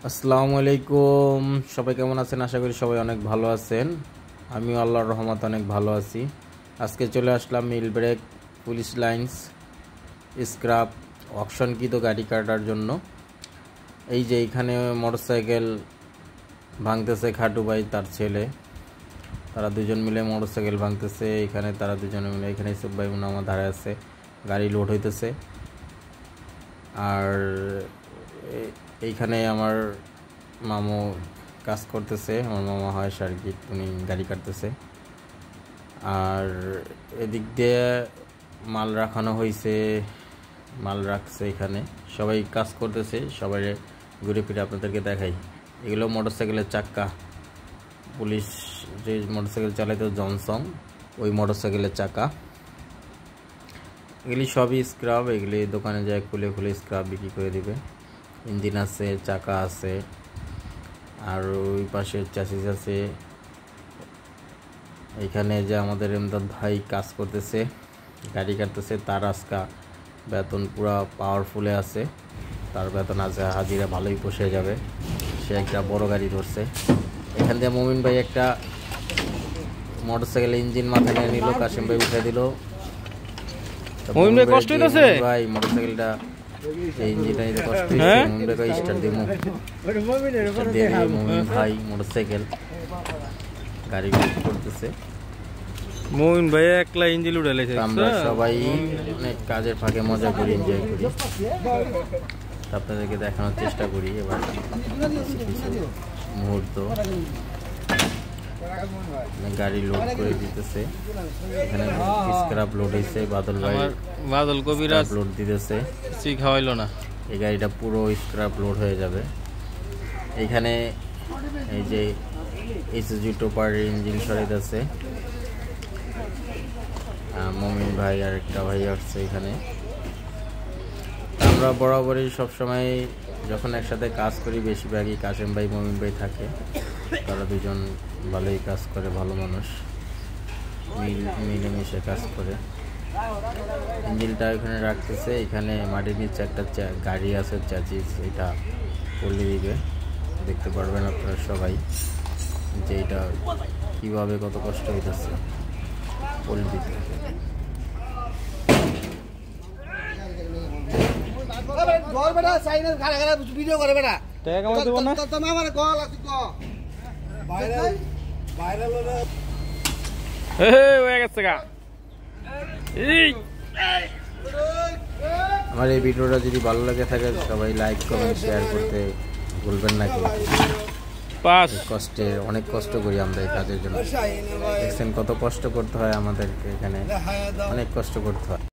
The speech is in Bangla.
আসসালামু আলাইকুম। সবাই কেমন আছেন? আশা করি সবাই অনেক ভালো আছেন। আমিও আল্লাহর রহমতে অনেক ভালো আছি। আজকে চলে আসলাম মিল ব্রেক পুলিশ লাইন্স স্ক্র্যাপ অকশনকৃত গাড়ি কাটার জন্য। এই যে এখানে মোটরসাইকেল ভাঙতেছে খাটু ভাই তার ছেলে, তারা দুজন মিলে মোটরসাইকেল ভাঙতেছে। এখানে তারা দুজনে মিলে, এখানে ইসুফ ভাই আমার ধারে আছে, গাড়ি লোড হইতেছে। আর এইখানে আমার মামু কাজ করতেছে, আমার মামা হয় সার্কিট, উনি গাড়ি কাটতেছে। আর এদিক দিয়ে মাল রাখানো হয়েছে, মাল রাখছে, এখানে সবাই কাজ করতেছে। সবাই ঘুরে ফিরে আপনাদেরকে দেখাই। এগুলো মোটরসাইকেলের চাক্কা, পুলিশ যে মোটরসাইকেল চালাইতো জনসন, ওই মোটরসাইকেলের চাকা। এগুলি সবই স্ক্র্যাপ, এগুলি দোকানে যায় খুলে খুলে স্ক্র্যাপ বিক্রি করে দিবে। ইঞ্জিন আছে, চাকা আছে, আর ওই পাশে চ্যাসিস আছে। এখানে যে আমাদের এমদাদ ভাই কাজ করতেছে, গাড়ি কাটতেছে, তার আজকা বেতন পুরা পাওয়ারফুলে আছে, তার বেতন আছে হাজিরা ভালোই পোষে যাবে। সে একটা বড় গাড়ি ধরছে। এখান থেকে মমিন ভাই একটা মোটরসাইকেল ইঞ্জিন মাথায় নিয়ে নিল, কাশিম ভাই উঠে দিল। মমিন ভাই কষ্ট হইতাছে ভাই মোটরসাইকেলটা এই ইঞ্জিনটা নিতে কষ্ট হচ্ছে। মমিন ভাই স্টার্ট দিমু, মমিন ভাই মোটরসাইকেল গাড়ি করতেছে। মমিন ভাই একলা ইঞ্জিন উড়াইছে। আমরা সবাই অনেক কাজের ফাঁকে মজা করি, এনজয় করি, আপনাদেরকে দেখানোর চেষ্টা করি। এবার কিছু মুহূর্ত গাড়ি লোড করে দিতেছে। এখানে স্ক্র্যাপ লোড হয়েছে, বাদল কবিরাজ লোড দিতেছে, খাওয়াইলো না। এই গাড়িটা পুরো স্ক্র্যাপ লোড হয়ে যাবে। এখানে এই যে এসএসজি টোপার ইঞ্জিন সরাইতেছে, মমিন ভাই আর একটা ভাই আসছে এখানে। আমরা বরাবরই সবসময় যখন একসাথে কাজ করি, বেশিরভাগই কাশেম ভাই মমিন ভাই থাকে। তারা দুজন ভালোই কাজ করে, ভালো মানুষ, মিলেমিশে কাজ করে। ইঞ্জিনটা এখানে রাখতেছে। এখানে মাটির নিচে একটা গাড়ি আছে, চ্যাসিস, এটা পল্লি দিবে। দেখতে পারবেন আপনারা সবাই যে এটা কীভাবে কত কষ্ট হইতেছে পল্লি দিতে। আমার এই ভিডিওটা যদি ভালো লাগে থাকে, সবাই লাইক কমেন্ট শেয়ার করতে ভুলবেন না। কষ্টে অনেক কষ্ট করি আমরা এই কাজের জন্য। দেখছেন কত কষ্ট করতে হয় আমাদেরকে, এখানে অনেক কষ্ট করতে হয়।